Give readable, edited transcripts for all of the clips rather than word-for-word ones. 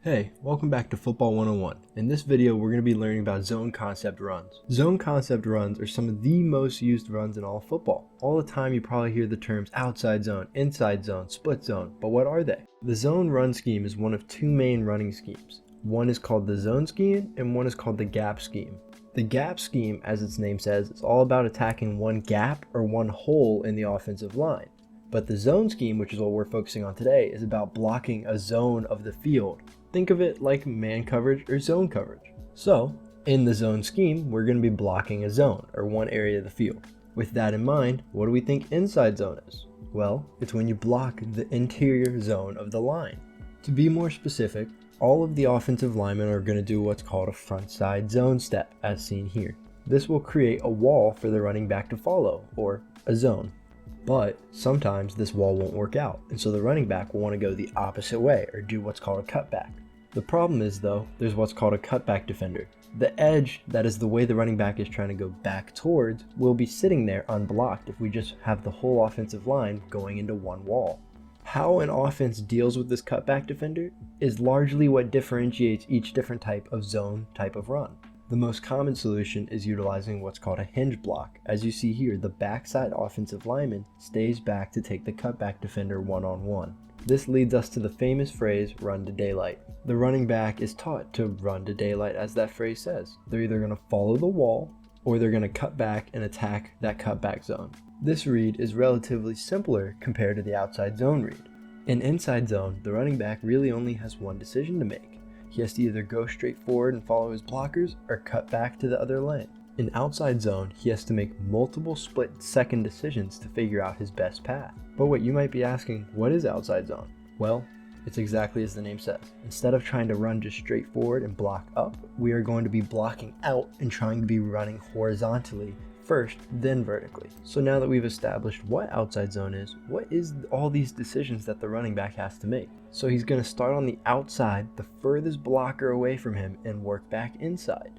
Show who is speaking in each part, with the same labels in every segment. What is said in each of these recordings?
Speaker 1: Hey, welcome back to Football 101. In this video, we're going to be learning about zone concept runs. Zone concept runs are some of the most used runs in all of football. All the time you probably hear the terms outside zone, inside zone, split zone, but what are they? The zone run scheme is one of two main running schemes. One is called the zone scheme and one is called the gap scheme. The gap scheme, as its name says, is all about attacking one gap or one hole in the offensive line. But the zone scheme, which is what we're focusing on today, is about blocking a zone of the field. Think of it like man coverage or zone coverage. So, in the zone scheme, we're going to be blocking a zone, or one area of the field. With that in mind, what do we think inside zone is? Well, it's when you block the interior zone of the line. To be more specific, all of the offensive linemen are going to do what's called a front side zone step, as seen here. This will create a wall for the running back to follow, or a zone. But sometimes this wall won't work out, and so the running back will want to go the opposite way, or do what's called a cutback. The problem is, though, there's what's called a cutback defender. The edge, that is the way the running back is trying to go back towards, will be sitting there unblocked if we just have the whole offensive line going into one wall. How an offense deals with this cutback defender is largely what differentiates each different type of zone type of run. The most common solution is utilizing what's called a hinge block. As you see here, the backside offensive lineman stays back to take the cutback defender one-on-one. This leads us to the famous phrase, run to daylight. The running back is taught to run to daylight, as that phrase says. They're either going to follow the wall, or they're going to cut back and attack that cutback zone. This read is relatively simpler compared to the outside zone read. In inside zone, the running back really only has one decision to make. He has to either go straight forward and follow his blockers, or cut back to the other lane. In outside zone, he has to make multiple split-second decisions to figure out his best path. But what you might be asking, what is outside zone? Well, it's exactly as the name says. Instead of trying to run just straight forward and block up, we are going to be blocking out and trying to be running horizontally first, then vertically. So now that we've established what outside zone is, what is all these decisions that the running back has to make? So he's going to start on the outside, the furthest blocker away from him, and work back inside.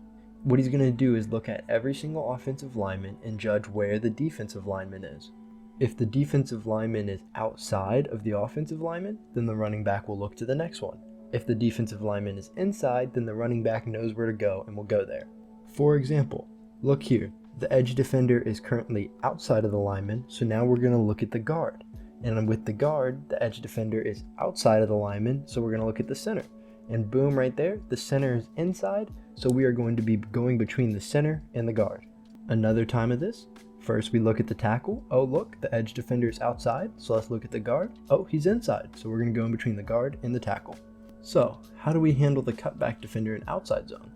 Speaker 1: What he's going to do is look at every single offensive lineman and judge where the defensive lineman is. If the defensive lineman is outside of the offensive lineman, then the running back will look to the next one. If the defensive lineman is inside, then the running back knows where to go and will go there. For example, look here. The edge defender is currently outside of the lineman, so now we're going to look at the guard. And with the guard, the edge defender is outside of the lineman, so we're going to look at the center. And boom, right there, the center is inside, so we are going to be going between the center and the guard. Another time of this, first we look at the tackle. Oh look, the edge defender is outside, so let's look at the guard. Oh, he's inside, so we're going to go in between the guard and the tackle. So, how do we handle the cutback defender in outside zone?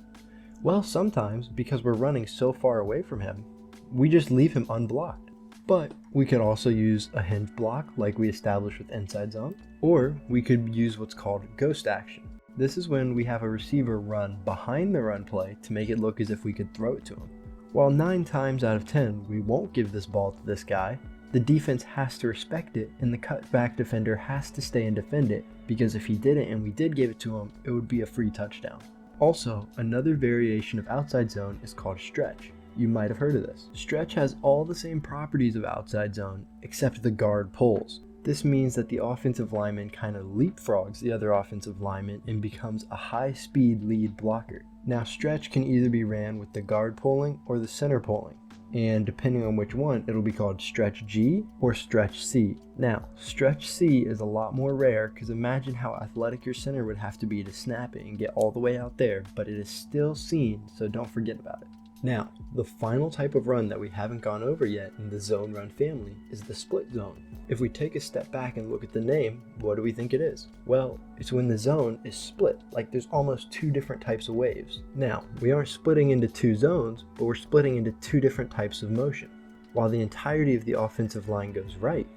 Speaker 1: Well, sometimes, because we're running so far away from him, we just leave him unblocked. But we could also use a hinge block like we established with inside zone, or we could use what's called ghost action. This is when we have a receiver run behind the run play to make it look as if we could throw it to him. While 9 times out of 10 we won't give this ball to this guy, the defense has to respect it and the cutback defender has to stay and defend it, because if he didn't and we did give it to him, it would be a free touchdown. Also, another variation of outside zone is called stretch. You might have heard of this. Stretch has all the same properties of outside zone, except the guard pulls. This means that the offensive lineman kind of leapfrogs the other offensive lineman and becomes a high-speed lead blocker. Now, stretch can either be ran with the guard pulling or the center pulling. And depending on which one, it'll be called stretch G or stretch C. Now, stretch C is a lot more rare because imagine how athletic your center would have to be to snap it and get all the way out there, but it is still seen, so don't forget about it. Now, the final type of run that we haven't gone over yet in the zone run family is the split zone. If we take a step back and look at the name, what do we think it is? Well, it's when the zone is split, like there's almost 2 different types of waves. Now, we aren't splitting into 2 zones, but we're splitting into 2 different types of motion. While the entirety of the offensive line goes right,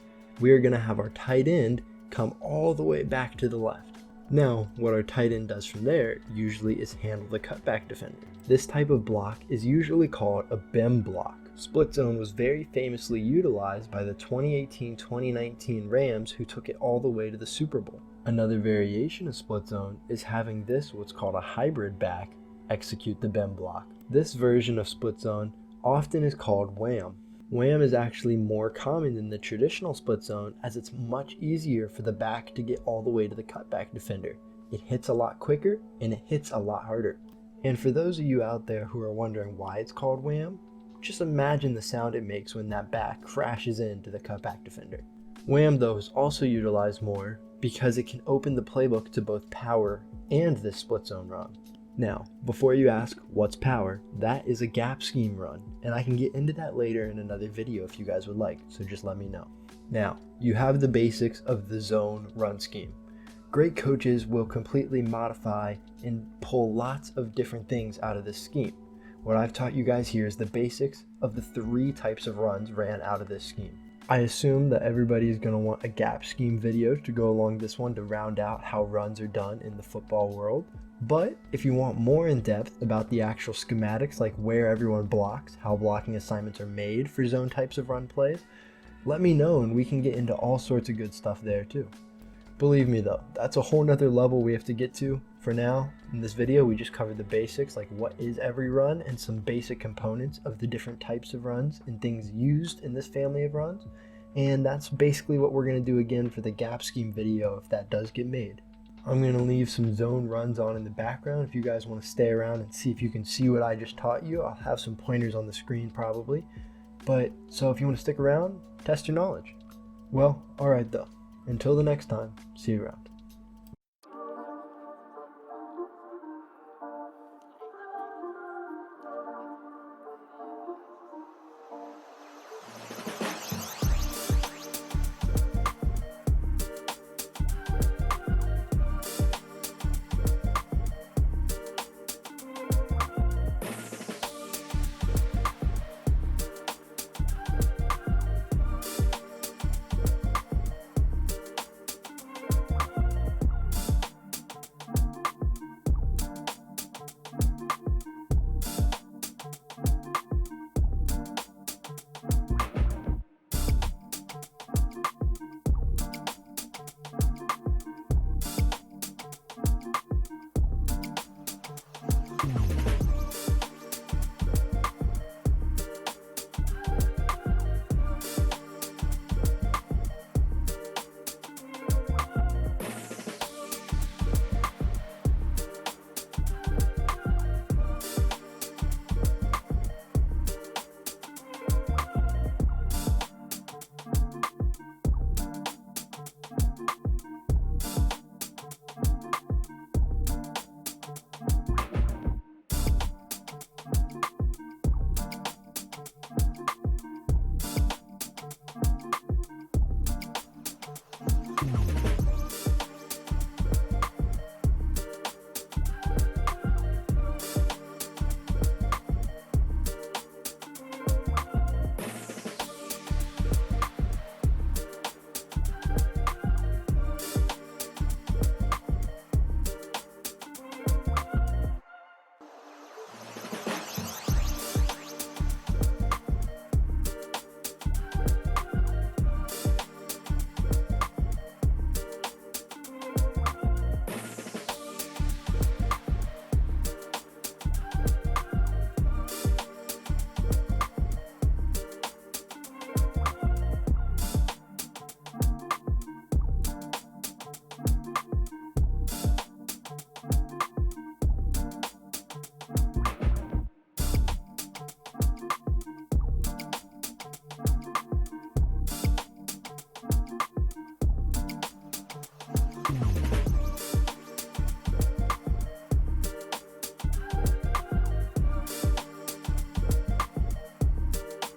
Speaker 1: we are going to have our tight end come all the way back to the left. Now, what our tight end does from there usually is handle the cutback defender. This type of block is usually called a Wham block. Split zone was very famously utilized by the 2018-2019 Rams, who took it all the way to the Super Bowl. Another variation of split zone is having this, what's called a hybrid back, execute the Wham block. This version of split zone often is called Wham. Wham is actually more common than the traditional split zone, as it's much easier for the back to get all the way to the cutback defender. it hits a lot quicker, and it hits a lot harder. And for those of you out there who are wondering why it's called Wham, just imagine the sound it makes when that bat crashes into the cutback defender. Wham though is also utilized more because it can open the playbook to both power and this split zone run. Now, before you ask what's power, that is a gap scheme run, and I can get into that later in another video if you guys would like, so just let me know. Now, you have the basics of the zone run scheme. Great coaches will completely modify and pull lots of different things out of this scheme. What I've taught you guys here is the basics of the 3 types of runs ran out of this scheme. I assume that everybody is going to want a gap scheme video to go along this one to round out how runs are done in the football world. But if you want more in depth about the actual schematics, like where everyone blocks, how blocking assignments are made for zone types of run plays, let me know and we can get into all sorts of good stuff there too. Believe me though, that's a whole nother level we have to get to. For now, in this video, we just covered the basics, like what is every run and some basic components of the different types of runs and things used in this family of runs. And that's basically what we're going to do again for the gap scheme video if that does get made. I'm going to leave some zone runs on in the background if you guys want to stay around and see if you can see what I just taught you. I'll have some pointers on the screen probably. But so if you want to stick around, test your knowledge. Well, alright though. Until the next time, see you around.